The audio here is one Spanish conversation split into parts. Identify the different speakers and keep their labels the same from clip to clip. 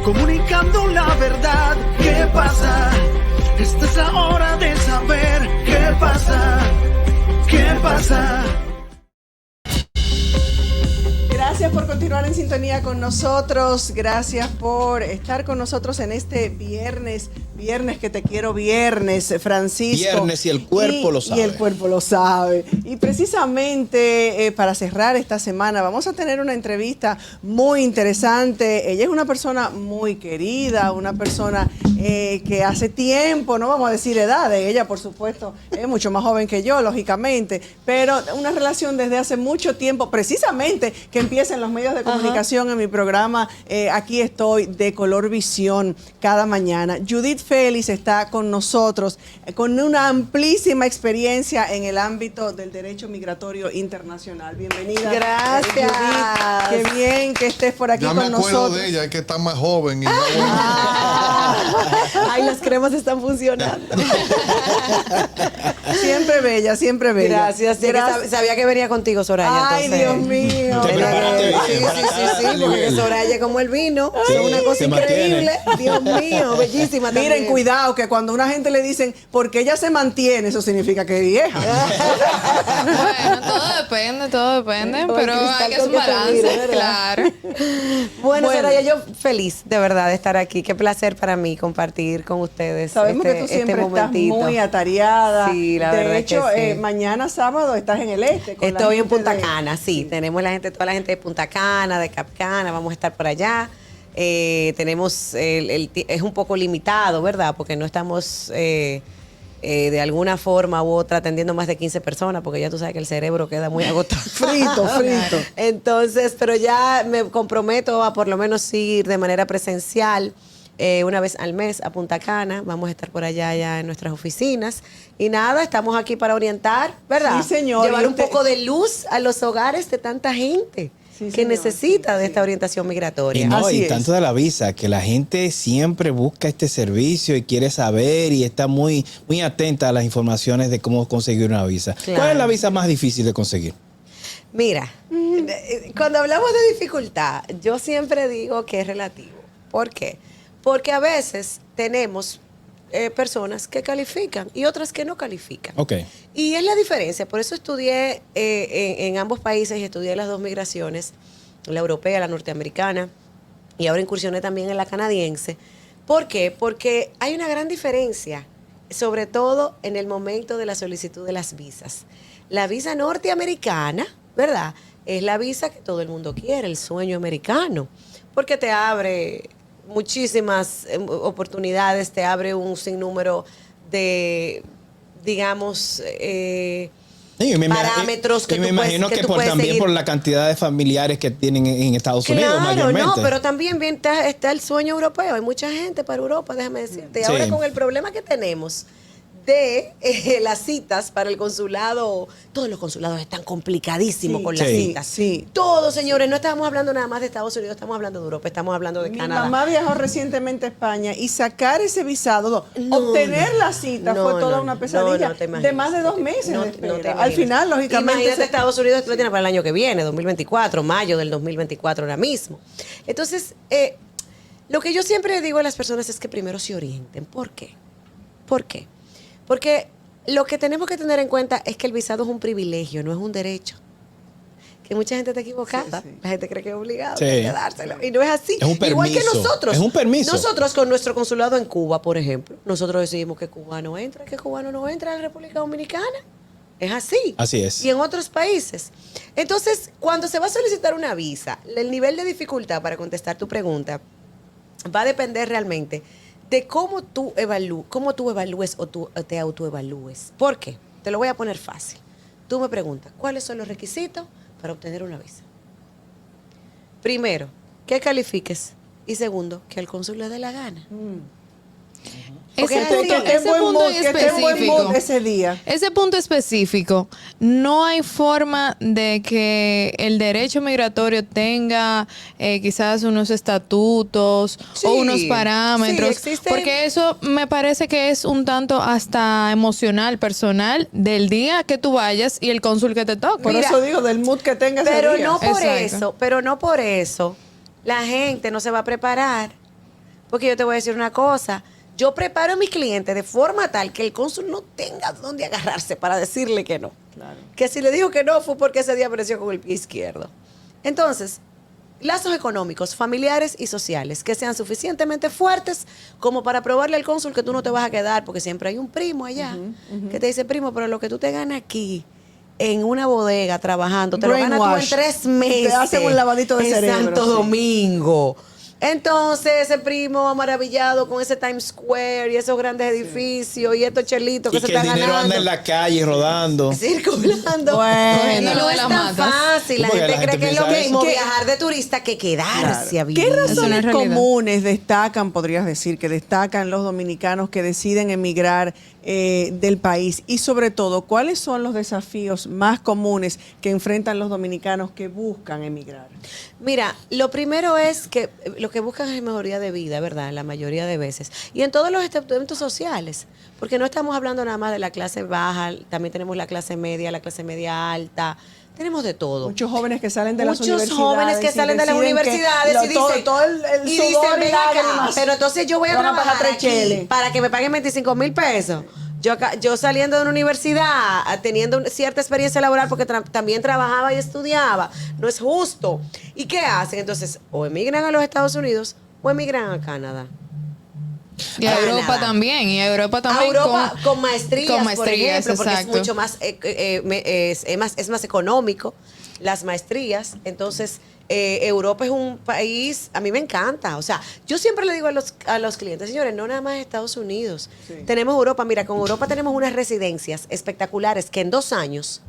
Speaker 1: comunicando la verdad. ¿Qué pasa? Esta es la hora de saber qué pasa. ¿Qué pasa?
Speaker 2: Gracias por continuar en sintonía con nosotros. Gracias por estar con nosotros en este viernes que te quiero viernes, Francisco.
Speaker 3: Viernes y el cuerpo lo sabe.
Speaker 2: Y el cuerpo lo sabe. Y precisamente para cerrar esta semana vamos a tener una entrevista muy interesante. Ella es una persona muy querida, una persona que hace tiempo, no vamos a decir edad de ella, por supuesto, es mucho más joven que yo, lógicamente, pero una relación desde hace mucho tiempo, precisamente que empieza en los medios de comunicación. En mi programa Aquí Estoy, de Color Visión, cada mañana. Judith Félix está con nosotros con una amplísima experiencia en el ámbito del derecho migratorio internacional. Bienvenida.
Speaker 4: Gracias.
Speaker 2: Judith. Qué bien que estés por aquí con nosotros.
Speaker 5: Ya me acuerdo de ella, es que está más joven. Y
Speaker 4: Ay, las cremas están funcionando.
Speaker 2: Siempre bella, siempre bella.
Speaker 4: Gracias. Sabía que venía contigo, Soraya.
Speaker 2: Ay,
Speaker 4: entonces.
Speaker 2: Dios mío.
Speaker 3: Te preparaste bien.
Speaker 4: Sí, porque Soraya como el vino, es una cosa increíble. Dios mío, bellísima también.
Speaker 2: Miren, cuidado, que cuando a una gente le dicen, porque ella se mantiene, eso significa que es vieja.
Speaker 6: Bueno, todo depende, pero hay que hacer un balance, claro.
Speaker 4: Bueno, Soraya, yo feliz, de verdad, de estar aquí. Qué placer para mí compartir con ustedes.
Speaker 2: Sabemos que tú siempre estás muy atareada.
Speaker 4: Sí, la
Speaker 2: de
Speaker 4: verdad
Speaker 2: hecho,
Speaker 4: que sí.
Speaker 2: Mañana sábado estás en el este. Con
Speaker 4: Estoy en Punta
Speaker 2: de...
Speaker 4: Cana, sí. Tenemos toda la gente de Punta Cana, de Cap Cana, vamos a estar por allá. Tenemos, es un poco limitado, ¿verdad? Porque no estamos de alguna forma u otra atendiendo más de 15 personas, porque ya tú sabes que el cerebro queda muy agotado.
Speaker 2: frito.
Speaker 4: Entonces, pero ya me comprometo a por lo menos ir de manera presencial una vez al mes a Punta Cana. Vamos a estar por allá ya en nuestras oficinas. Y nada, estamos aquí para orientar, ¿verdad?
Speaker 2: Sí, señor.
Speaker 4: Llevar un poco de luz a los hogares de tanta gente.
Speaker 2: Sí,
Speaker 4: que
Speaker 2: señor,
Speaker 4: necesita
Speaker 2: sí,
Speaker 4: de esta orientación migratoria.
Speaker 3: Y no,
Speaker 2: Así
Speaker 3: y
Speaker 2: es.
Speaker 3: tanto de la visa, que la gente siempre busca este servicio y quiere saber y está muy, muy atenta a las informaciones de cómo conseguir una visa.
Speaker 4: Claro.
Speaker 3: ¿Cuál es la visa más difícil de conseguir?
Speaker 4: Mira, cuando hablamos de dificultad, yo siempre digo que es relativo. ¿Por qué? Porque a veces tenemos personas que califican y otras que no califican.
Speaker 3: Ok.
Speaker 4: Y es la diferencia. Por eso estudié en ambos países y estudié las dos migraciones, la europea, la norteamericana, y ahora incursioné también en la canadiense. ¿Por qué? Porque hay una gran diferencia, sobre todo en el momento de la solicitud de las visas. La visa norteamericana, ¿verdad? Es la visa que todo el mundo quiere, el sueño americano, porque te abre muchísimas oportunidades, te abre un sinnúmero de, digamos, parámetros que
Speaker 3: y me imagino que también
Speaker 4: seguir.
Speaker 3: por la cantidad de familiares que tienen en Estados Unidos mayormente.
Speaker 4: No, pero también bien está el sueño europeo. Hay mucha gente para Europa, déjame decirte. Y
Speaker 3: Sí.
Speaker 4: ahora con el problema que tenemos de las citas para el consulado, todos los consulados están complicadísimos con las citas.
Speaker 2: Sí.
Speaker 4: Todos, señores, no estamos hablando nada más de Estados Unidos, estamos hablando de Europa, estamos hablando de
Speaker 2: Mi
Speaker 4: Canadá.
Speaker 2: mamá viajó recientemente a España y sacar ese visado, obtener la cita fue toda una pesadilla
Speaker 4: te imaginas.
Speaker 2: de más de 2 meses.
Speaker 4: No
Speaker 2: de
Speaker 4: te
Speaker 2: espera.
Speaker 4: imaginas.
Speaker 2: Al final, lógicamente,
Speaker 4: Imagínate Estados Unidos, tú lo tienes para el año que viene, 2024, mayo del 2024 ahora mismo. Entonces, lo que yo siempre digo a las personas es que primero se orienten. ¿Por qué? ¿Por qué? Porque lo que tenemos que tener en cuenta es que el visado es un privilegio, no es un derecho. Que mucha gente está equivocada.
Speaker 2: Sí.
Speaker 4: La gente cree que es obligado
Speaker 3: Sí.
Speaker 4: a dárselo. Y no es así.
Speaker 3: Es un permiso.
Speaker 4: Igual que nosotros.
Speaker 3: Es un permiso.
Speaker 4: Nosotros con nuestro consulado en Cuba, por ejemplo, nosotros decidimos que cubano entra, que cubano no entra a la República Dominicana. Es así.
Speaker 3: Así es.
Speaker 4: Y en otros países. Entonces, cuando se va a solicitar una visa, el nivel de dificultad para contestar tu pregunta va a depender realmente de cómo tú evalúes o tú te autoevalúes. ¿Por qué? Te lo voy a poner fácil. Tú me preguntas, ¿cuáles son los requisitos para obtener una visa? Primero, que califiques. Y segundo, que al cónsul le dé la gana.
Speaker 6: Ese
Speaker 4: Porque
Speaker 6: punto,
Speaker 4: ese
Speaker 6: ese punto en
Speaker 2: que esté en buen
Speaker 6: específico.
Speaker 2: mood ese día.
Speaker 6: Ese punto específico, no hay forma de que el derecho migratorio tenga quizás unos estatutos
Speaker 4: Sí,
Speaker 6: o unos parámetros,
Speaker 4: sí, existe.
Speaker 6: porque eso me parece que es un tanto hasta emocional, personal, del día que tú vayas y el cónsul que te toque.
Speaker 2: Por
Speaker 4: Mira,
Speaker 2: eso digo, del mood que tenga ese
Speaker 4: Pero
Speaker 2: día.
Speaker 4: no por
Speaker 6: Exacto.
Speaker 4: eso, pero no por eso la gente no se va a preparar Porque yo te voy a decir una cosa. Yo preparo a mi cliente de forma tal que el cónsul no tenga dónde agarrarse para decirle que no.
Speaker 2: Claro.
Speaker 4: Que si le dijo que no fue porque ese día apareció con el pie izquierdo. Entonces, lazos económicos, familiares y sociales que sean suficientemente fuertes como para probarle al cónsul que tú no te vas a quedar, porque siempre hay un primo allá que te dice, primo, pero lo que tú te ganas aquí en una bodega trabajando, te lo ganas tú en
Speaker 2: Brainwash.
Speaker 4: 3 meses.
Speaker 2: Te hacen un lavadito de
Speaker 4: en
Speaker 2: cerebro,
Speaker 4: Santo
Speaker 2: sí.
Speaker 4: Domingo. Entonces, ese primo maravillado con ese Times Square y esos grandes edificios y estos chelitos que
Speaker 3: Y
Speaker 4: se
Speaker 3: que el
Speaker 4: están
Speaker 3: dinero
Speaker 4: ganando.
Speaker 3: anda en la calle rodando.
Speaker 4: Circulando.
Speaker 2: Bueno.
Speaker 4: Y no es
Speaker 6: Las
Speaker 4: tan
Speaker 6: matas.
Speaker 4: fácil. La
Speaker 3: Sí, porque
Speaker 4: gente
Speaker 3: la
Speaker 4: cree
Speaker 3: gente
Speaker 4: que es lo
Speaker 3: piensa
Speaker 4: mismo
Speaker 2: eso.
Speaker 4: viajar de turista que quedarse a vivir.
Speaker 2: ¿Qué
Speaker 6: Eso no es
Speaker 2: razones
Speaker 6: realidad.
Speaker 2: comunes destacan, podrías decir, que destacan los dominicanos que deciden emigrar del país? Y sobre todo, ¿cuáles son los desafíos más comunes que enfrentan los dominicanos que buscan emigrar?
Speaker 4: Mira, lo primero es que lo que buscan es mejoría de vida, ¿verdad? La mayoría de veces. Y en todos los estamentos sociales. Porque no estamos hablando nada más de la clase baja, también tenemos la clase media alta. Tenemos de todo.
Speaker 2: Muchos jóvenes que salen de las
Speaker 4: Muchos
Speaker 2: universidades.
Speaker 4: jóvenes que
Speaker 2: y
Speaker 4: salen de las
Speaker 2: deciden que
Speaker 4: universidades y
Speaker 2: todo,
Speaker 4: dicen,
Speaker 2: todo el
Speaker 4: y
Speaker 2: sudor
Speaker 4: dicen,
Speaker 2: y
Speaker 4: ven acá,
Speaker 2: lágrimas.
Speaker 4: pero entonces yo voy a
Speaker 2: Van a pagar
Speaker 4: trabajar
Speaker 2: 3 cheles.
Speaker 4: aquí para que me paguen 25,000 pesos. Yo saliendo de una universidad, teniendo cierta experiencia laboral, porque también trabajaba y estudiaba, no es justo. ¿Y qué hacen? Entonces, o emigran a los Estados Unidos o emigran a Canadá.
Speaker 6: Y a
Speaker 4: Canadá.
Speaker 6: Europa también. Y a Europa también.
Speaker 4: A Europa con maestrías,
Speaker 6: con
Speaker 4: por
Speaker 6: maestrías,
Speaker 4: ejemplo, porque
Speaker 6: exacto.
Speaker 4: es mucho más, es más económico las maestrías. Entonces, Europa es un país, a mí me encanta. O sea, yo siempre le digo a los clientes, señores, no nada más Estados Unidos.
Speaker 2: Sí.
Speaker 4: Tenemos Europa, mira, con Europa tenemos unas residencias espectaculares que en 2 años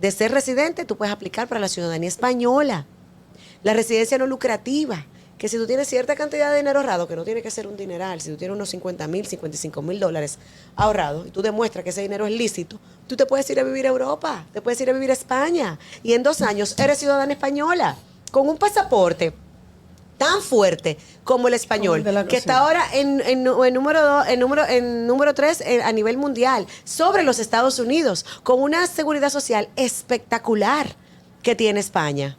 Speaker 4: de ser residente tú puedes aplicar para la ciudadanía española. La residencia no lucrativa, que si tú tienes cierta cantidad de dinero ahorrado, que no tiene que ser un dineral, si tú tienes unos 50,000, 55,000 dólares ahorrados y tú demuestras que ese dinero es lícito, tú te puedes ir a vivir a Europa, te puedes ir a vivir a España y en 2 años eres ciudadana española con un pasaporte tan fuerte como el español,
Speaker 2: Como el de la-
Speaker 4: que
Speaker 2: sí.
Speaker 4: está ahora en número 3 a nivel mundial sobre los Estados Unidos, con una seguridad social espectacular que tiene España.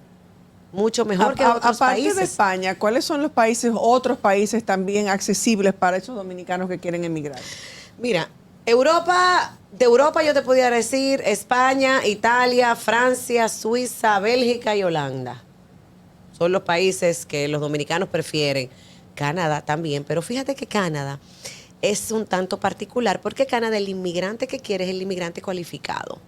Speaker 4: Mucho mejor que otros
Speaker 2: Aparte
Speaker 4: países.
Speaker 2: de España, ¿cuáles son los países, otros países también accesibles para esos dominicanos que quieren emigrar?
Speaker 4: Mira, de Europa yo te podría decir España, Italia, Francia, Suiza, Bélgica y Holanda. Son los países que los dominicanos prefieren. Canadá también, pero fíjate que Canadá es un tanto particular porque Canadá el inmigrante que quiere es el inmigrante cualificado.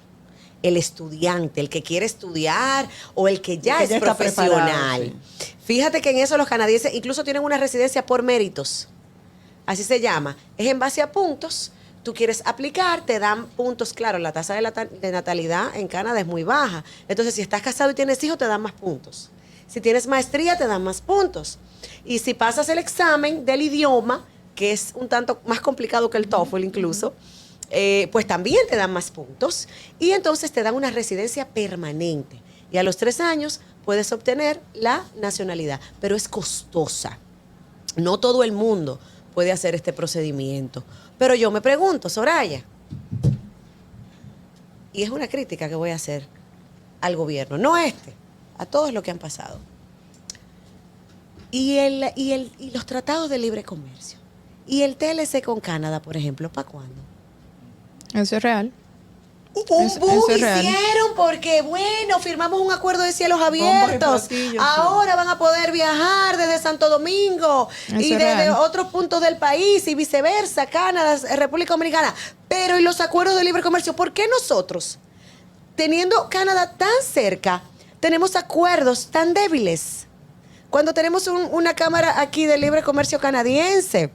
Speaker 4: El estudiante, el que quiere estudiar o el que ya
Speaker 2: que
Speaker 4: es
Speaker 2: ya está
Speaker 4: profesional.
Speaker 2: preparado,
Speaker 4: Fíjate que en eso los canadienses incluso tienen una residencia por méritos. Así se llama. Es en base a puntos. Tú quieres aplicar, te dan puntos. Claro, la tasa de natalidad en Canadá es muy baja. Entonces, si estás casado y tienes hijos, te dan más puntos. Si tienes maestría, te dan más puntos. Y si pasas el examen del idioma, que es un tanto más complicado que el TOEFL incluso, pues también te dan más puntos. Y entonces te dan una residencia permanente. Y a los 3 años puedes obtener la nacionalidad. Pero es costosa. No todo el mundo puede hacer este procedimiento. Pero yo me pregunto, Soraya, y es una crítica que voy a hacer al gobierno, no a a todos los que han pasado. Y los tratados de libre comercio. Y el TLC con Canadá, por ejemplo, ¿para cuándo?
Speaker 6: Eso es real.
Speaker 4: Un
Speaker 6: Eso
Speaker 4: boom
Speaker 6: es real.
Speaker 4: hicieron porque, bueno, firmamos un acuerdo de cielos
Speaker 2: Bombos y
Speaker 4: abiertos.
Speaker 2: platillos,
Speaker 4: Ahora van a poder viajar desde Santo Domingo
Speaker 6: Eso
Speaker 4: y
Speaker 6: es
Speaker 4: desde
Speaker 6: real.
Speaker 4: otros puntos del país y viceversa, Canadá, República Dominicana. Pero ¿y los acuerdos de libre comercio? ¿Por qué nosotros, teniendo Canadá tan cerca, tenemos acuerdos tan débiles? Cuando tenemos una cámara aquí de libre comercio canadiense,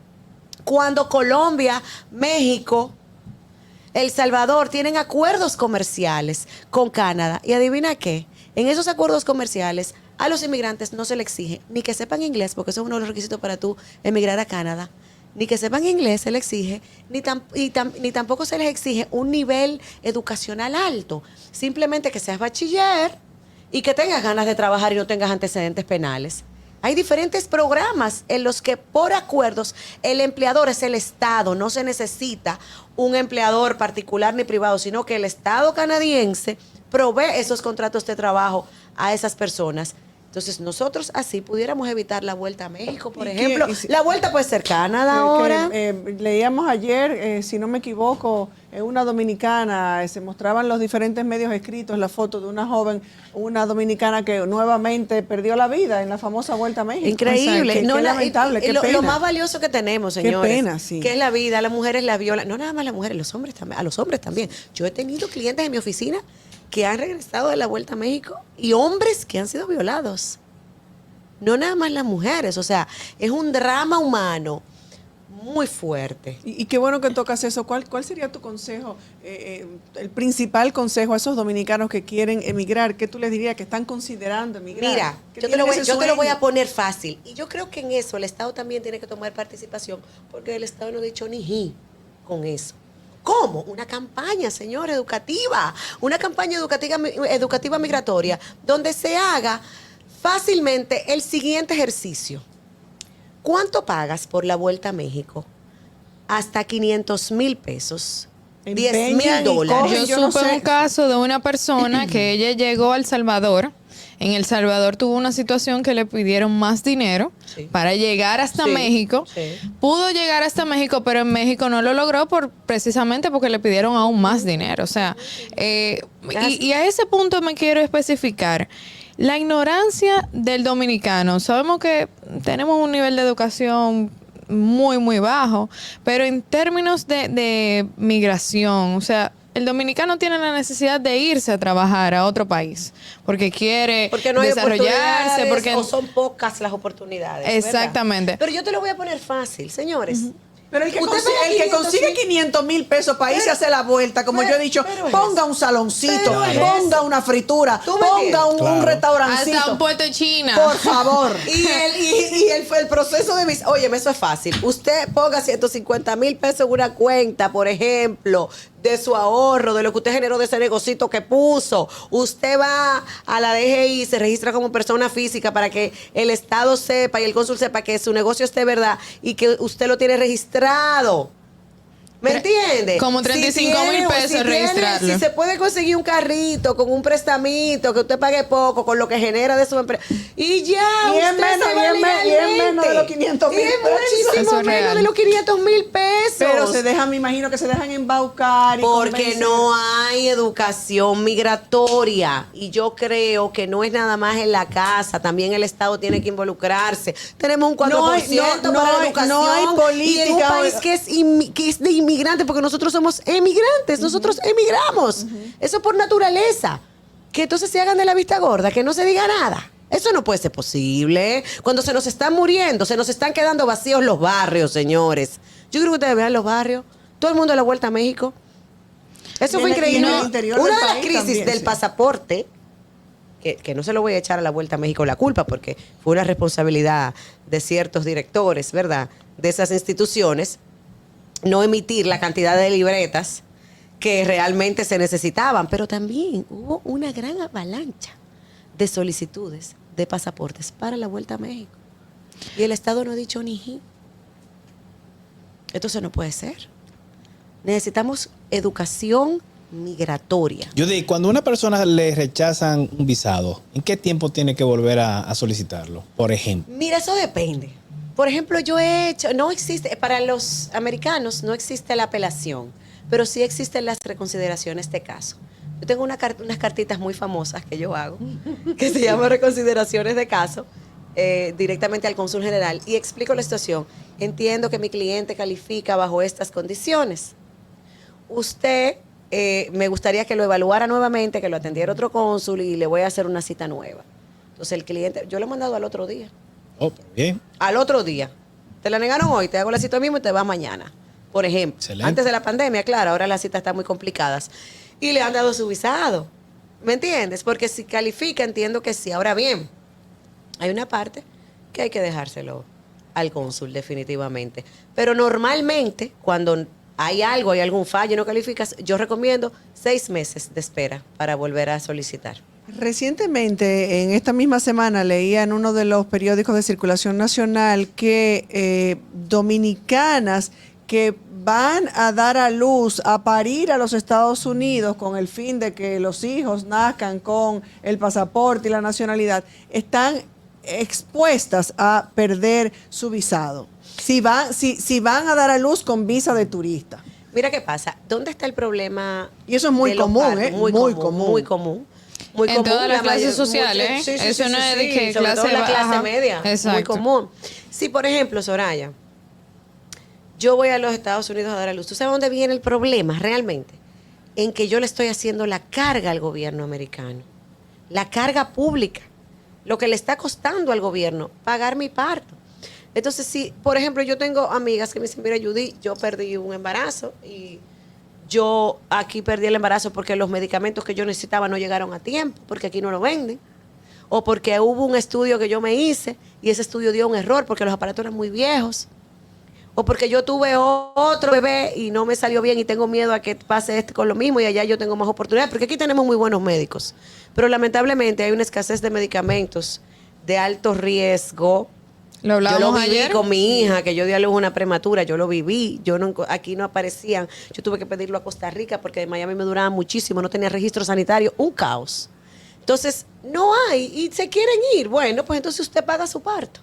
Speaker 4: cuando Colombia, México, El Salvador tienen acuerdos comerciales con Canadá. Y adivina qué, en esos acuerdos comerciales a los inmigrantes no se les exige ni que sepan inglés, porque eso es uno de los requisitos para tú emigrar a Canadá, ni que sepan inglés se les exige, ni tampoco se les exige un nivel educacional alto. Simplemente que seas bachiller y que tengas ganas de trabajar y no tengas antecedentes penales. Hay diferentes programas en los que por acuerdos el empleador es el Estado, no se necesita un empleador particular ni privado, sino que el Estado canadiense provee esos contratos de trabajo a esas personas Entonces, nosotros así pudiéramos evitar la vuelta a México, por
Speaker 2: ¿Y qué?
Speaker 4: ejemplo.
Speaker 2: ¿Y si-
Speaker 4: La vuelta puede ser Canadá ahora.
Speaker 2: Leíamos ayer, si no me equivoco, una dominicana, se mostraban los diferentes medios escritos, la foto de una joven, una dominicana que nuevamente perdió la vida en la famosa Vuelta a México.
Speaker 4: Increíble.
Speaker 2: Qué lamentable, qué
Speaker 4: lo
Speaker 2: pena.
Speaker 4: más valioso que tenemos,
Speaker 2: Qué
Speaker 4: señores.
Speaker 2: pena, sí.
Speaker 4: Que es la vida. Las mujeres la violan. No nada más las mujeres, los hombres también. A los hombres también. Yo he tenido clientes en mi oficina que han regresado de la Vuelta a México y hombres que han sido violados. No nada más las mujeres. O sea, es un drama humano muy fuerte.
Speaker 2: Y qué bueno que tocas eso. ¿Cuál sería tu consejo, el principal consejo a esos dominicanos que quieren emigrar? ¿Qué tú les dirías que están considerando emigrar?
Speaker 4: Mira,
Speaker 2: Que
Speaker 4: yo te lo
Speaker 2: tienen ese
Speaker 4: voy
Speaker 2: sueño?
Speaker 4: a poner fácil. Y yo creo que en eso el Estado también tiene que tomar participación, porque el Estado no ha dicho ni ji con eso. ¿Cómo? Una campaña, señor, educativa. Una campaña educativa migratoria, donde se haga fácilmente el siguiente ejercicio. ¿Cuánto pagas por la Vuelta a México? Hasta 500,000 pesos.
Speaker 2: Empeñan y
Speaker 4: $10,000.
Speaker 2: cogen.
Speaker 6: Yo
Speaker 2: no
Speaker 6: supe
Speaker 2: sé.
Speaker 6: un caso de una persona que ella llegó a El Salvador. En El Salvador tuvo una situación que le pidieron más dinero
Speaker 4: Sí.
Speaker 6: para llegar hasta
Speaker 4: Sí,
Speaker 6: México.
Speaker 4: sí.
Speaker 6: Pudo llegar hasta México, pero en México no lo logró precisamente porque le pidieron aún más dinero. O sea, y a ese punto me quiero especificar. La ignorancia del dominicano. Sabemos que tenemos un nivel de educación muy, muy bajo, pero en términos de migración, o sea, el dominicano tiene la necesidad de irse a trabajar a otro país porque quiere
Speaker 4: Porque no hay
Speaker 6: desarrollarse,
Speaker 4: oportunidades
Speaker 6: porque
Speaker 4: o son pocas las oportunidades. ¿verdad?
Speaker 6: Exactamente.
Speaker 4: Pero yo te lo voy a poner fácil, señores.
Speaker 2: Pero el que,
Speaker 4: Usted paga
Speaker 2: el que
Speaker 4: 500,000.
Speaker 2: consigue 500,000 pesos para irse a hacer la vuelta, como yo he dicho,
Speaker 4: pero es
Speaker 2: ponga
Speaker 4: eso.
Speaker 2: un saloncito,
Speaker 4: Pero es
Speaker 2: ponga
Speaker 4: eso.
Speaker 2: una fritura,
Speaker 4: ¿Tú me
Speaker 2: ponga
Speaker 4: entiendes?
Speaker 2: un
Speaker 3: Claro.
Speaker 2: restaurancito.
Speaker 6: Hasta un puerto de China.
Speaker 2: Por favor.
Speaker 4: El proceso de mis... Óyeme, eso es fácil. Usted ponga 150,000 pesos en una cuenta, por ejemplo, de su ahorro, de lo que usted generó de ese negocito que puso. Usted va a la DGI, se registra como persona física para que el Estado sepa y el cónsul sepa que su negocio esté verdad y que usted lo tiene registrado. ¿Me entiende?
Speaker 6: Como 35,000 pesos registrarlo.
Speaker 4: Si se puede conseguir un carrito con un prestamito que usted pague poco con lo que genera de su empresa. Y ya,
Speaker 2: Y es
Speaker 4: usted
Speaker 2: menos,
Speaker 4: se va
Speaker 2: y es
Speaker 4: legalmente.
Speaker 2: menos de los 500,000
Speaker 4: Y es
Speaker 2: pesos.
Speaker 6: Eso
Speaker 4: muchísimo
Speaker 6: es
Speaker 4: menos
Speaker 6: real.
Speaker 4: de los 500,000 pesos.
Speaker 2: Pero se dejan, me imagino que se dejan embaucar. Y
Speaker 4: Porque
Speaker 2: convencer.
Speaker 4: no hay educación migratoria. Y yo creo que no es nada más en la casa, también el Estado tiene que involucrarse. Tenemos un 4%
Speaker 2: No hay- no
Speaker 4: para
Speaker 2: hay-
Speaker 4: educación.
Speaker 2: no hay
Speaker 4: Y en un
Speaker 2: política.
Speaker 4: país que es de inmigrantes, porque nosotros somos emigrantes, nosotros emigramos. Eso por naturaleza. Que entonces se hagan de la vista gorda, que no se diga nada. Eso no puede ser posible. Cuando se nos están muriendo, se nos están quedando vacíos los barrios, señores. Yo creo que ustedes vean los barrios. Todo el mundo a la vuelta a México. Eso
Speaker 2: Y
Speaker 4: fue
Speaker 2: en el- y en
Speaker 4: increíble.
Speaker 2: el interior
Speaker 4: Una
Speaker 2: del
Speaker 4: de las
Speaker 2: país
Speaker 4: crisis
Speaker 2: también,
Speaker 4: del
Speaker 2: sí.
Speaker 4: pasaporte, que no se lo voy a echar a la vuelta a México la culpa, porque fue una responsabilidad de ciertos directores, ¿verdad? De esas instituciones, no emitir la cantidad de libretas que realmente se necesitaban, pero también hubo una gran avalancha de solicitudes de pasaportes para la vuelta a México. Y el Estado no ha dicho ni ji. Entonces no puede ser. Necesitamos educación migratoria.
Speaker 3: Yo digo, cuando a una persona le rechazan un visado, ¿en qué tiempo tiene que volver a solicitarlo? Por ejemplo.
Speaker 4: Mira, eso depende. Por ejemplo, yo he hecho, no existe, para los americanos no existe la apelación, pero sí existen las reconsideraciones de caso. Yo tengo unas cartitas muy famosas que yo hago, que se llaman reconsideraciones de caso, directamente al cónsul general, y explico la situación. Entiendo que mi cliente califica bajo estas condiciones. Usted, me gustaría que lo evaluara nuevamente, que lo atendiera otro cónsul y le voy a hacer una cita nueva. Entonces el cliente, yo lo he mandado al otro día.
Speaker 3: Oh, pero bien.
Speaker 4: Al otro día. Te la negaron hoy, te hago la cita mismo y te vas mañana. Por ejemplo,
Speaker 3: Excelente.
Speaker 4: antes de la pandemia, claro, ahora las citas están muy complicadas. Y le han dado su visado. ¿Me entiendes? Porque si califica, entiendo que sí. Ahora bien, hay una parte que hay que dejárselo al cónsul definitivamente. Pero normalmente, cuando hay algo, hay algún fallo y no calificas, yo recomiendo 6 meses de espera para volver a solicitar.
Speaker 2: Recientemente, en esta misma semana, leía en uno de los periódicos de circulación nacional que dominicanas que van a dar a luz, a parir a los Estados Unidos con el fin de que los hijos nazcan con el pasaporte y la nacionalidad, están expuestas a perder su visado. Si van a dar a luz con visa de turista.
Speaker 4: Mira qué pasa. ¿Dónde está el problema?
Speaker 2: Y eso es muy
Speaker 4: de los
Speaker 2: común,
Speaker 4: partos?
Speaker 2: ¿eh?
Speaker 4: Muy común. Muy común.
Speaker 6: En todas las clases
Speaker 4: mayor-
Speaker 6: sociales, ¿eh? Eso no es de que
Speaker 4: sobre todo
Speaker 6: clase
Speaker 4: la clase
Speaker 6: baja.
Speaker 4: media.
Speaker 6: Exacto.
Speaker 4: Muy común. Si, por ejemplo, Soraya, yo voy a los Estados Unidos a dar a luz, ¿tú sabes dónde viene el problema realmente? En que yo le estoy haciendo la carga al gobierno americano. La carga pública. Lo que le está costando al gobierno pagar mi parto. Entonces, si, por ejemplo, yo tengo amigas que me dicen, mira, Judy, yo perdí un embarazo y yo aquí perdí el embarazo porque los medicamentos que yo necesitaba no llegaron a tiempo, porque aquí no lo venden. O porque hubo un estudio que yo me hice y ese estudio dio un error porque los aparatos eran muy viejos. O porque yo tuve otro bebé y no me salió bien y tengo miedo a que pase este con lo mismo y allá yo tengo más oportunidades. Porque aquí tenemos muy buenos médicos. Pero lamentablemente hay una escasez de medicamentos de alto riesgo.
Speaker 6: Lo
Speaker 4: Yo
Speaker 6: hablábamos
Speaker 4: lo viví
Speaker 6: ayer.
Speaker 4: con mi hija, que yo di a luz una prematura, yo lo viví, aquí no aparecían, yo tuve que pedirlo a Costa Rica porque en Miami me duraba muchísimo, no tenía registro sanitario, un caos. Entonces, no hay, y se quieren ir, bueno, pues entonces usted paga su parto.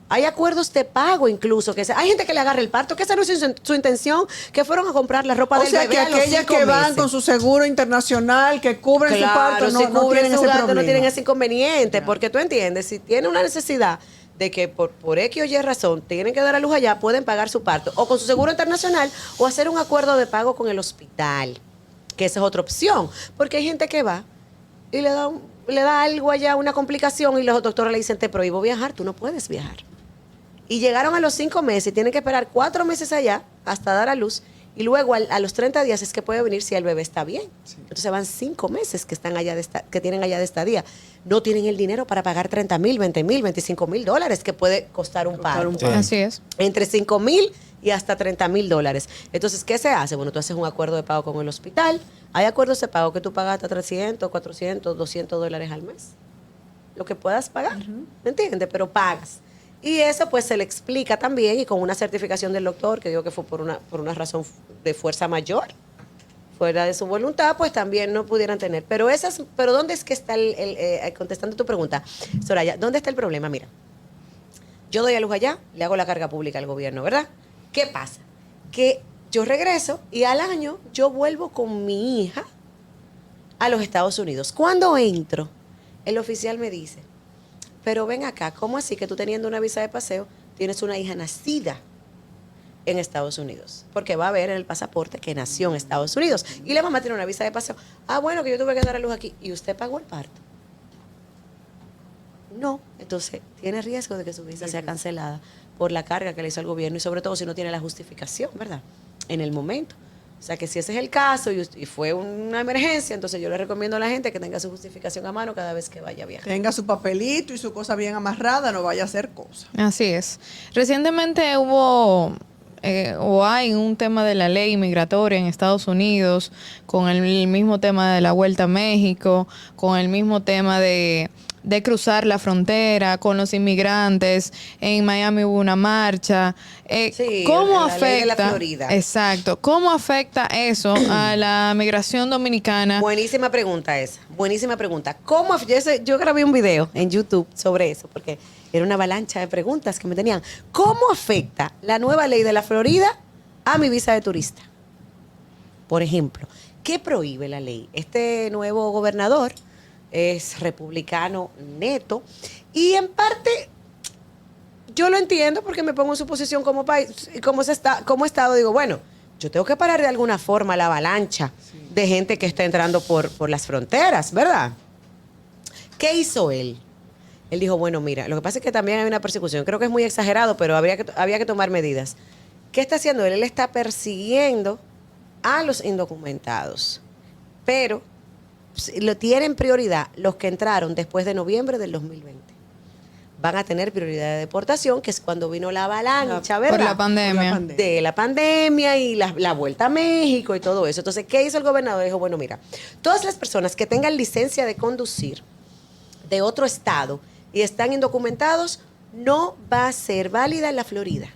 Speaker 4: Hay acuerdos de pago incluso, hay gente que le agarra el parto, que esa no es su intención, que fueron a comprar la ropa
Speaker 2: O
Speaker 4: del
Speaker 2: sea,
Speaker 4: bebé
Speaker 2: que
Speaker 4: a los
Speaker 2: aquellas
Speaker 4: 5
Speaker 2: que van
Speaker 4: meses.
Speaker 2: con su seguro internacional, que cubren su parto,
Speaker 4: si
Speaker 2: no
Speaker 4: cubren
Speaker 2: tienen
Speaker 4: su
Speaker 2: ese
Speaker 4: gasto,
Speaker 2: problema.
Speaker 4: no tienen ese inconveniente, porque tú entiendes, si tiene una necesidad de que por X o Y razón tienen que dar a luz allá, pueden pagar su parto, o con su seguro internacional, o hacer un acuerdo de pago con el hospital, que esa es otra opción, porque hay gente que va y le da algo allá, una complicación, y los doctores le dicen, te prohíbo viajar, tú no puedes viajar. Y llegaron a los 5 meses y tienen que esperar 4 meses allá hasta dar a luz. Y luego a los 30 días es que puede venir si el bebé está bien. Entonces van 5 meses que están allá que tienen allá de estadía. No tienen el dinero para pagar 30 mil, 20 mil, 25 mil dólares que puede costar un parto.
Speaker 3: Sí.
Speaker 6: Así es.
Speaker 4: Entre 5 mil y hasta 30 mil dólares. Entonces, ¿qué se hace? Bueno, tú haces un acuerdo de pago con el hospital. Hay acuerdos de pago que tú pagas hasta 300, 400, 200 dólares al mes. Lo que puedas pagar. ¿Me entiendes? Pero pagas. Y eso pues se le explica también y con una certificación del doctor, que digo que fue por una razón de fuerza mayor, fuera de su voluntad, pues también no pudieran tener. Pero ¿dónde es que está contestando tu pregunta, Soraya, ¿dónde está el problema? Mira, yo doy a luz allá, le hago la carga pública al gobierno, ¿verdad? ¿Qué pasa? Que yo regreso y al año yo vuelvo con mi hija a los Estados Unidos. Cuando entro, el oficial me dice, pero ven acá, ¿cómo así que tú teniendo una visa de paseo tienes una hija nacida en Estados Unidos? Porque va a ver en el pasaporte que nació en Estados Unidos. Y la mamá tiene una visa de paseo. Ah, bueno, que yo tuve que dar a luz aquí. ¿Y usted pagó el parto? No. Entonces, tiene riesgo de que su visa sea cancelada por la carga que le hizo el gobierno y sobre todo si no tiene la justificación, ¿verdad? En el momento. O sea que si ese es el caso y fue una emergencia, entonces yo le recomiendo a la gente que tenga su justificación a mano cada vez que vaya a viajar.
Speaker 2: Tenga su papelito y su cosa bien amarrada, no vaya a hacer cosas.
Speaker 6: Así es. Recientemente hubo o hay un tema de la ley migratoria en Estados Unidos, con el mismo tema de la vuelta a México, con el mismo tema de cruzar la frontera con los inmigrantes. En Miami hubo una marcha.
Speaker 4: Sí,
Speaker 6: ¿Cómo
Speaker 4: la
Speaker 6: afecta?
Speaker 4: ley de la Florida.
Speaker 6: Exacto. ¿Cómo afecta eso a la migración dominicana?
Speaker 4: Buenísima pregunta esa, buenísima pregunta. Yo grabé un video en YouTube sobre eso, porque era una avalancha de preguntas que me tenían. ¿Cómo afecta la nueva ley de la Florida a mi visa de turista? Por ejemplo, ¿qué prohíbe la ley? Este nuevo gobernador es republicano neto y en parte yo lo entiendo porque me pongo en su posición como país y como Estado, digo, bueno, yo tengo que parar de alguna forma la avalancha de gente que está entrando por las fronteras, ¿verdad? ¿Qué hizo él? Él dijo, bueno, mira, lo que pasa es que también hay una persecución, creo que es muy exagerado, pero había que tomar medidas. ¿Qué está haciendo él? Él está persiguiendo a los indocumentados, pero lo tienen prioridad los que entraron después de noviembre del 2020. Van a tener prioridad de deportación, que es cuando vino la avalancha, ¿verdad?
Speaker 6: Por la pandemia.
Speaker 4: De la pandemia y la vuelta a México y todo eso. Entonces, ¿qué hizo el gobernador? Dijo, bueno, mira, todas las personas que tengan licencia de conducir de otro estado y están indocumentados, no va a ser válida en la Florida.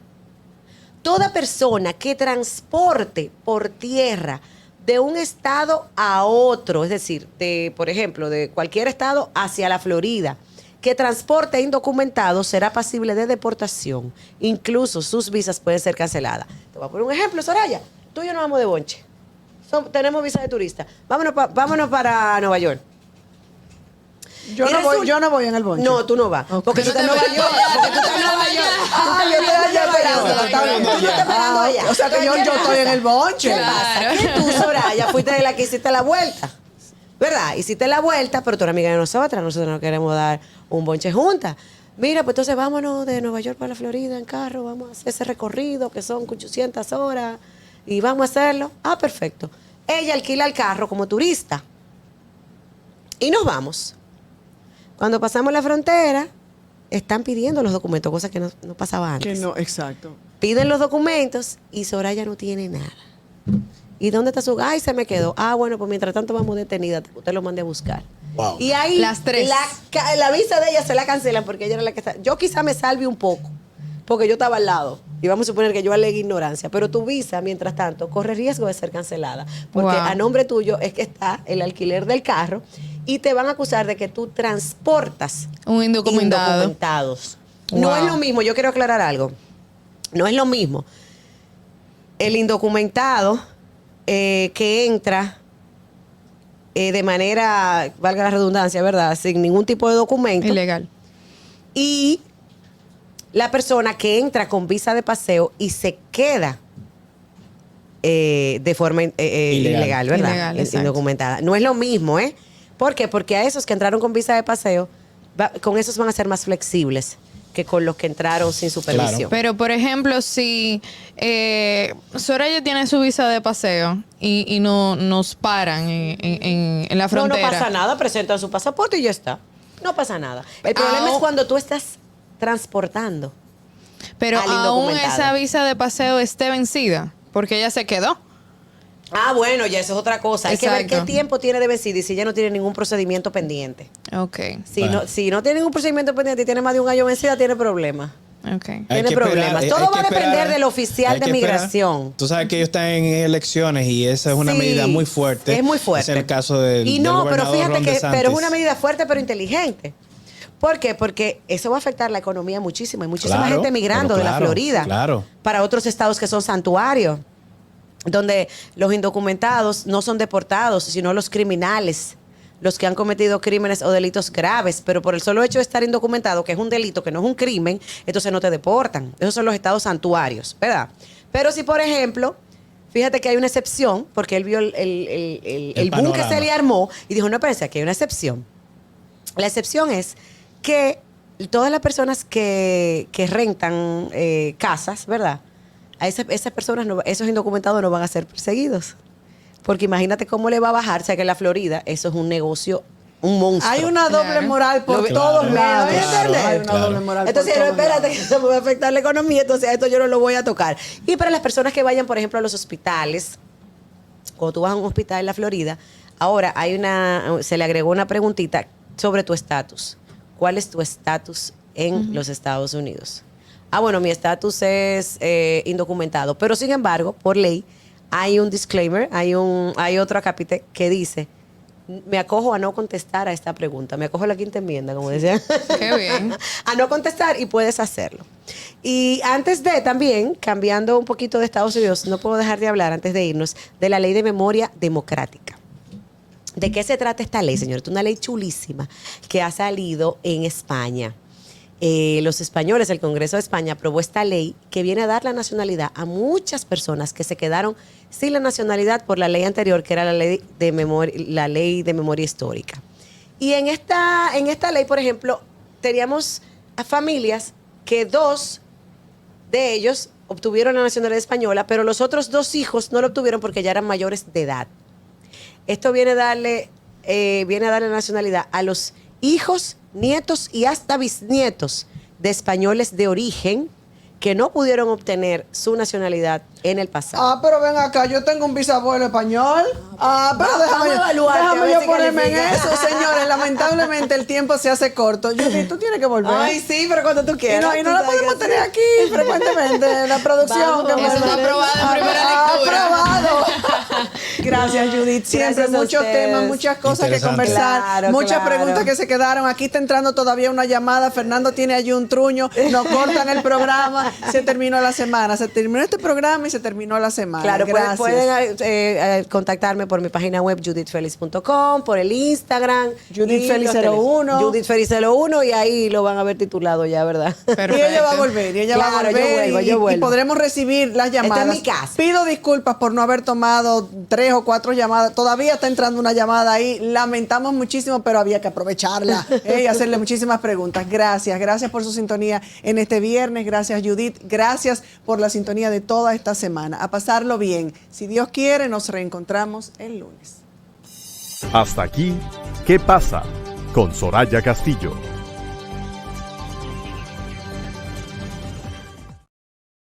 Speaker 4: toda persona que transporte por tierra de un estado a otro, es decir, por ejemplo, de cualquier estado hacia la Florida, que transporte indocumentado será pasible de deportación. Incluso sus visas pueden ser canceladas. Te voy a poner un ejemplo, Soraya. Tú y yo nos vamos de bonche. Tenemos visa de turista. Vámonos para Nueva York.
Speaker 2: Yo no voy en el bonche.
Speaker 4: No, tú no vas.
Speaker 2: Ok.
Speaker 4: Porque tú estás en Nueva York. Porque tú estás en Nueva York. Ah, yo estoy allá esperando. Tú estás esperando allá.
Speaker 2: O sea que yo estoy en el bonche.
Speaker 4: ¿Qué pasa? Que tú, Soraya, fuiste de la que hiciste la vuelta. ¿Verdad? Hiciste la vuelta, pero tú eres amiga de nosotras. Nosotros nos queremos dar un bonche juntas. Mira, pues entonces vámonos de Nueva York para la Florida en carro. Vamos a hacer ese recorrido que son 800 horas. Y vamos a hacerlo. Ah, perfecto. Ella alquila el carro como turista. Y nos vamos. Cuando pasamos la frontera, están pidiendo los documentos, cosa que no pasaba antes.
Speaker 2: Que no, exacto.
Speaker 4: Piden los documentos y Soraya no tiene nada. ¿Y dónde está su? Ay, se me quedó. Ah, bueno, pues mientras tanto vamos detenida. Usted lo mande a buscar.
Speaker 3: Wow.
Speaker 4: Y ahí
Speaker 6: Las tres.
Speaker 4: la visa de ella se la cancelan porque ella era la que está. Yo quizá me salve un poco, porque yo estaba al lado. Y vamos a suponer que yo alegué ignorancia. Pero tu visa, mientras tanto, corre riesgo de ser cancelada. Porque
Speaker 6: Wow.
Speaker 4: a nombre tuyo es que está el alquiler del carro y te van a acusar de que tú transportas
Speaker 6: Un indocumentado.
Speaker 4: indocumentados. No
Speaker 6: Wow.
Speaker 4: es lo mismo, yo quiero aclarar algo. No es lo mismo el indocumentado que entra de manera, valga la redundancia, ¿verdad? Sin ningún tipo de documento.
Speaker 6: Ilegal.
Speaker 4: Y la persona que entra con visa de paseo y se queda de forma ilegal, ¿verdad?
Speaker 6: Ilegal, exacto.
Speaker 4: Indocumentada. No es lo mismo, ¿eh? ¿Por qué? Porque a esos que entraron con visa de paseo, con esos van a ser más flexibles que con los que entraron sin supervisión.
Speaker 6: Pero, por ejemplo, si Soraya tiene su visa de paseo y no nos paran en la frontera.
Speaker 4: No pasa nada, presentan su pasaporte y ya está. No pasa nada. El problema es cuando tú estás transportando.
Speaker 6: Pero
Speaker 4: al
Speaker 6: aún
Speaker 4: indocumentado.
Speaker 6: esa visa de paseo esté vencida, porque ella se quedó.
Speaker 4: Ah, bueno, ya eso es otra cosa. Hay que ver
Speaker 6: Exacto.
Speaker 4: qué tiempo tiene de vencida y si ya no tiene ningún procedimiento pendiente.
Speaker 6: Ok.
Speaker 4: Si no tiene ningún procedimiento pendiente y tiene más de un año vencida, tiene problemas.
Speaker 6: Ok.
Speaker 3: Hay
Speaker 4: Tiene
Speaker 3: que
Speaker 4: problemas.
Speaker 3: esperar,
Speaker 4: Todo
Speaker 3: hay
Speaker 4: va a
Speaker 3: que
Speaker 4: depender
Speaker 3: esperar,
Speaker 4: del oficial
Speaker 3: hay
Speaker 4: de
Speaker 3: que esperar.
Speaker 4: migración.
Speaker 3: Tú sabes que ellos están en elecciones y esa es una
Speaker 4: Sí,
Speaker 3: medida muy fuerte.
Speaker 4: Es muy fuerte.
Speaker 3: Es el caso del
Speaker 4: Y
Speaker 3: del
Speaker 4: no, pero
Speaker 3: gobernador
Speaker 4: fíjate
Speaker 3: Ron
Speaker 4: que
Speaker 3: DeSantis.
Speaker 4: pero es una medida fuerte pero inteligente. ¿Por qué? Porque eso va a afectar la economía muchísimo. Hay muchísima
Speaker 3: Claro,
Speaker 4: gente migrando
Speaker 3: pero
Speaker 4: de la
Speaker 3: claro,
Speaker 4: Florida
Speaker 3: claro.
Speaker 4: para otros estados que son santuarios, donde los indocumentados no son deportados, sino los criminales, los que han cometido crímenes o delitos graves, pero por el solo hecho de estar indocumentado, que es un delito, que no es un crimen, entonces no te deportan. Esos son los estados santuarios, ¿verdad? Pero si, por ejemplo, fíjate que hay una excepción, porque él vio el boom que
Speaker 3: panorama.
Speaker 4: se le armó y dijo, no, espérense, aquí hay una excepción. La excepción es que todas las personas que rentan casas, ¿verdad? A esas personas, esos indocumentados no van a ser perseguidos. Porque imagínate cómo le va a bajar. O sea, que en la Florida eso es un negocio, un monstruo.
Speaker 2: Hay una doble
Speaker 6: Claro.
Speaker 2: moral por
Speaker 4: Claro,
Speaker 2: todos lados.
Speaker 4: claro,
Speaker 2: Hay una
Speaker 3: claro.
Speaker 2: doble moral
Speaker 4: Entonces,
Speaker 2: por
Speaker 4: no,
Speaker 2: todos
Speaker 4: espérate,
Speaker 2: lados.
Speaker 4: que eso me va a afectar la economía, entonces a esto yo no lo voy a tocar. Y para las personas que vayan, por ejemplo, a los hospitales, cuando tú vas a un hospital en la Florida, ahora se le agregó una preguntita sobre tu estatus. ¿Cuál es tu estatus en los Estados Unidos? Ah, bueno, mi estatus es indocumentado, pero sin embargo, por ley, hay un disclaimer, hay otro acápite que dice, me acojo a no contestar a esta pregunta, me acojo a la quinta enmienda, como decían.
Speaker 6: Qué bien.
Speaker 4: A no contestar y puedes hacerlo. Y antes de también, cambiando un poquito de Estados Unidos, no puedo dejar de hablar antes de irnos de la ley de memoria democrática. ¿De qué se trata esta ley, señor? Es una ley chulísima que ha salido en España. Los españoles, el Congreso de España aprobó esta ley que viene a dar la nacionalidad a muchas personas que se quedaron sin la nacionalidad por la ley anterior, que era la ley de memoria histórica. Y en esta ley, por ejemplo, teníamos a familias que 2 de ellos obtuvieron la nacionalidad española, pero los otros 2 hijos no lo obtuvieron porque ya eran mayores de edad. Esto viene a darle nacionalidad a los hijos, nietos y hasta bisnietos de españoles de origen que no pudieron obtener su nacionalidad en el pasado.
Speaker 2: Ah, pero ven acá, yo tengo un bisabuelo español. Pero
Speaker 4: Vamos a evaluarte, a ver
Speaker 2: déjame yo
Speaker 4: si
Speaker 2: ponerme en
Speaker 4: califica.
Speaker 2: eso, señores. Lamentablemente el tiempo se hace corto. Judith, tú tienes que volver.
Speaker 4: Ay, sí, pero cuando tú
Speaker 2: y
Speaker 4: quieras.
Speaker 2: no
Speaker 4: tú
Speaker 2: la
Speaker 4: sabes
Speaker 2: podemos
Speaker 4: que
Speaker 2: tener
Speaker 4: sí.
Speaker 2: aquí frecuentemente. La producción.
Speaker 4: Vamos,
Speaker 2: que
Speaker 6: eso está aprobado en primera lectura.
Speaker 2: Aprobado. Gracias, Judith. Siempre
Speaker 4: Gracias a
Speaker 2: muchos
Speaker 4: ustedes.
Speaker 2: temas, muchas cosas que
Speaker 3: Interesante.
Speaker 2: conversar,
Speaker 4: Claro,
Speaker 2: muchas
Speaker 4: claro.
Speaker 2: preguntas que se quedaron. Aquí está entrando todavía una llamada. Fernando tiene allí un truño. Nos cortan el programa. Se terminó la semana. Se terminó este programa y se terminó la semana.
Speaker 4: Claro,
Speaker 2: gracias.
Speaker 4: pueden contactarme por mi página web judithfelix.com, por el Instagram.
Speaker 2: JudithFelix01.
Speaker 4: JudithFelix01 y ahí lo van a ver titulado ya, ¿verdad?
Speaker 2: Y ella va a volver, y ella va a
Speaker 4: Claro, yo
Speaker 2: volver
Speaker 4: vuelvo,
Speaker 2: y,
Speaker 4: yo vuelvo.
Speaker 2: y podremos recibir las llamadas.
Speaker 4: Esta es mi casa.
Speaker 2: Pido disculpas por no haber tomado 3 o 4 llamadas. Todavía está entrando una llamada ahí. Lamentamos muchísimo, pero había que aprovecharla y hacerle muchísimas preguntas. Gracias por su sintonía en este viernes. Gracias, Judith. Gracias por la sintonía de toda esta semana. A pasarlo bien. Si Dios quiere, nos reencontramos el lunes.
Speaker 7: Hasta aquí, ¿qué pasa? Con Soraya Castillo.